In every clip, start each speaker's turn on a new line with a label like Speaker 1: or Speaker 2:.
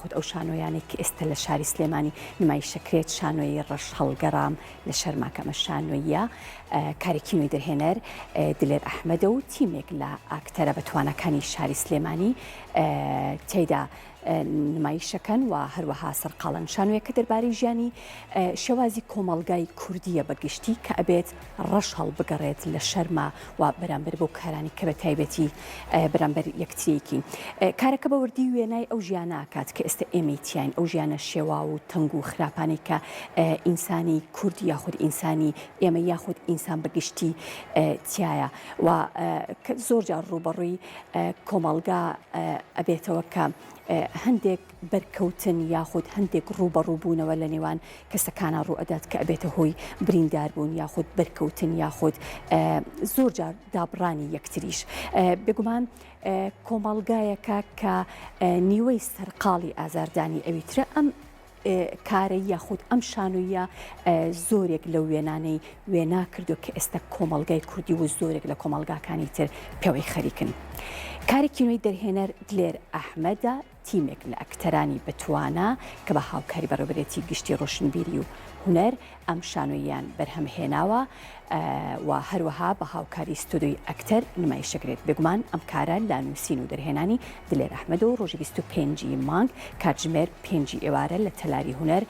Speaker 1: یاخود ئەو شانۆیانی کە ئێستا لە شاری سلێمانی نمایشەکرێت شانۆی ڕەش هەڵگەڕام لە شەرماکەمە شانۆیە کارێکی نوێی دەرهێنەر دلێر ئەحمەدە و تیمێک لە ئاکتەرە بە توانەکانی شاری سلێمانی تێیدا نمایشەکەن و هەروەها سەرقاڵەن شانۆیەکە دەربارەی ژیانی شێوازی کۆمەڵگای کوردیە بەگشتی کە ئەبێت ڕەش هەڵبگەڕێت لە شەرما و بەرامبەر بۆ کارانی کە بە تایبەتی بەرامبەر یەکتریەکی کارەکە بە وردی وێنای ئەو ژیانناکات کە ئێستا ئێمەتیان ئەو ژیانە شێوا و تەنگ و خراپانەی کە ئینسانی کورد یاخود ئینسانی ئێمە یاخود ئینسان بەگشتی تایە و زۆر جار ڕوبەڕووی کۆمەڵگا ئەبێتەوە کە هەندێک بەرکەوتن یاخود هەندێک ڕوبەڕووبوونەوە لە نێوان کەسەکانە ڕوئەدات کە ئەبێتە هۆی برینداربوون یاخود بەرکەوتن یاخود زۆر جار دابڕانی یەکتریش بێگومان کۆمەڵگایەکە کە نیوەی سەرقاڵی ئازاردانی ئەویترە ئەم کارە یاخود ئەم شانۆیە زۆرێک لە وێنانەی وێنا کردو کە ئێستا کۆمەڵگای کوردی و زۆرێک لە کۆمەڵگاکانی تر پێوەی خەریکن. کارێکی نوێی دەرهێنەر دلێر ئەحمەدە تیمێک لە ئەکتەرانی بتوانە کە بە هاوکاری بەڕێوەبەرێتی گشتی ڕۆشنبیری و هونەر ئەم شانۆییان بەرهەمهێناوە و هەروەها بە هاوکاری ستودیۆی ئەکتەر نمایشەکرێت بێگومان ئەم کارە لا نووسین و دەرهێنانی دلێر ئەحمەدە و ڕۆژی 25 مانگ کاتژمێر 5 ئێوارە لە تەلاری هونەر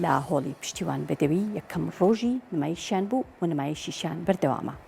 Speaker 1: لە هۆڵی پشتیوان بەدەوی یەکەم ڕۆژی نمایشیان بوو و نمایشیشان بەردەوامە.